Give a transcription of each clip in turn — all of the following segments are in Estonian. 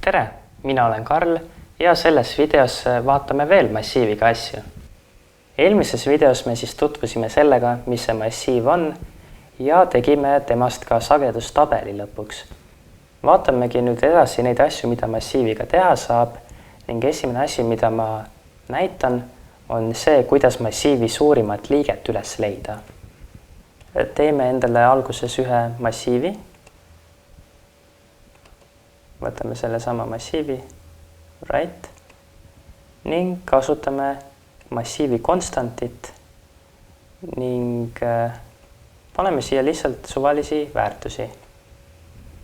tere, mina olen Karl ja selles videos vaatame veel massiiviga asju. Eelmises videos me siis tutvusime sellega, mis see massiiv on ja tegime temast ka sagedustabeli lõpuks. Vaatamegi nüüd edasi neid asju, mida massiiviga teha saab ning esimene asi, mida ma näitan, on see, kuidas massiivi suurimat liiget üles leida. Teeme endale alguses ühe massiivi. Võtame selle sama massiivi, right, ning kasutame massiivi konstantit ning paneme siia lihtsalt suvalisi väärtusi.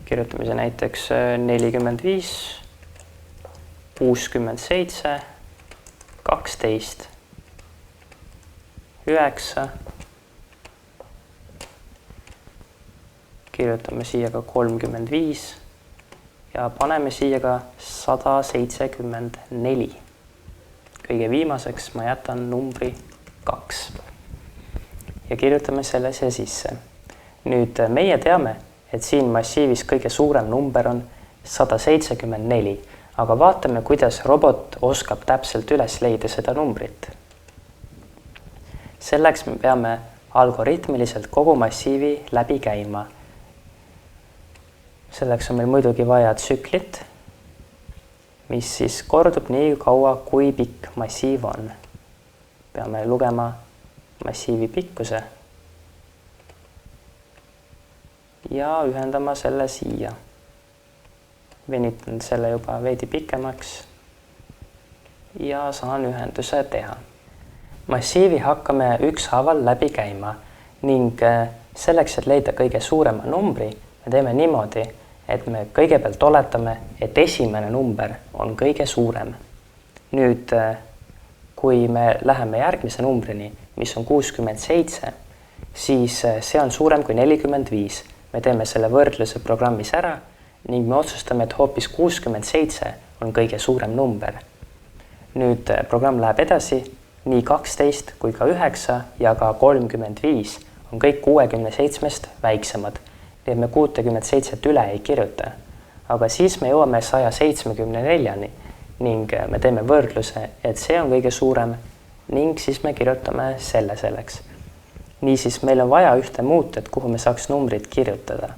Kirjutame see näiteks 45, 67, 12, 9. Kirjutame siia ka 35 ja paneme siia ka 174. Kõige viimaseks ma jätan numbri 2 ja kirjutame selle siia sisse. Nüüd meie teame, et siin massiivis kõige suurem number on 174, aga vaatame, kuidas robot oskab täpselt üles leida seda numbrit. Selleks me peame algoritmiliselt kogu massiivi läbi käima. Selleks on meil muidugi vaja tsüklit, mis siis kordub nii kaua, kui pikk massiiv on. Peame lugema massiivi pikkuse ja ühendama selle siia. Venitan selle juba veidi pikemaks ja saan ühenduse teha. Massiivi hakkame ükshaaval läbi käima ning selleks, et leida kõige suurema numbri, me teeme niimoodi, et me kõigepealt oletame, et esimene number on kõige suurem. Nüüd, kui me läheme järgmise numbrini, mis on 67, siis see on suurem kui 45. Me teeme selle võrdluse programmis ära ning me otsustame, et hoopis 67 on kõige suurem number. Nüüd programm läheb edasi, nii 12 kui ka 9 ja ka 35 on kõik 67-st väiksemad. Nii et me 67 üle ei kirjuta, aga siis me jõuame 174-ni ning me teeme võrdluse, et see on kõige suurem ning siis me kirjutame selle selleks. Niisiis meil on vaja ühte muutet, kuhu me saaks numbrit kirjutada.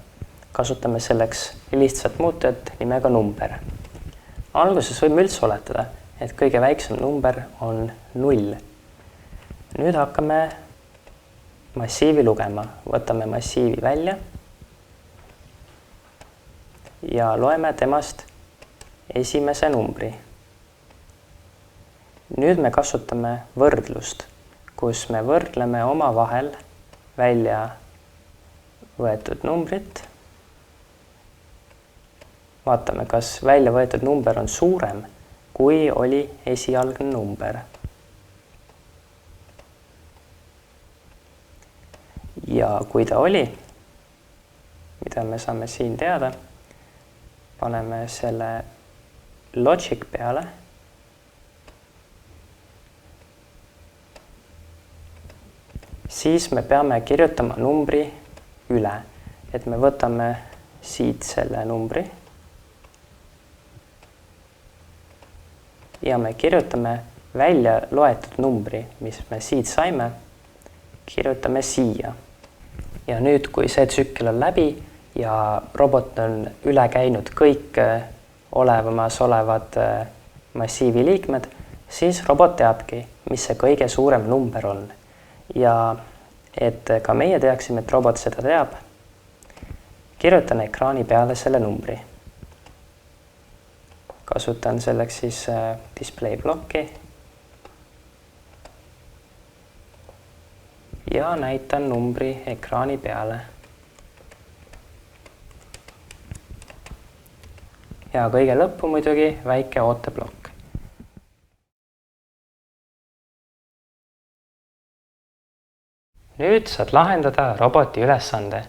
Kasutame selleks lihtsat muutet nimega number. Alguses võime üldse oletada, et kõige väiksem number on 0. Nüüd hakkame massiivi lugema. Võtame massiivi välja ja loeme temast esimese numbri. Nüüd me kasutame võrdlust, kus me võrdleme omavahel välja võetud numbrit. Vaatame, kas välja võetud number on suurem, kui oli esialgne number. Ja kui ta oli, mida me saame siin teada, paneme selle logic peale. Siis me peame kirjutama numbri üle, et me võtame siit selle numbri ja me kirjutame välja loetud numbri, mis me siit saime, kirjutame siia. Ja nüüd, kui see tsükkel on läbi ja robot on üle käinud kõik olemas olevad massiivi liikmed, siis robot teabki, mis see kõige suurem number on. Ja et ka meie teaksime, et robot seda teab, kirjutan ekraani peale selle numbri. Kasutan selleks siis display blokki ja näitan numbri ekraani peale. Ja kõige lõppu muidugi väike ooteblokk. Nüüd saad lahendada roboti ülesande.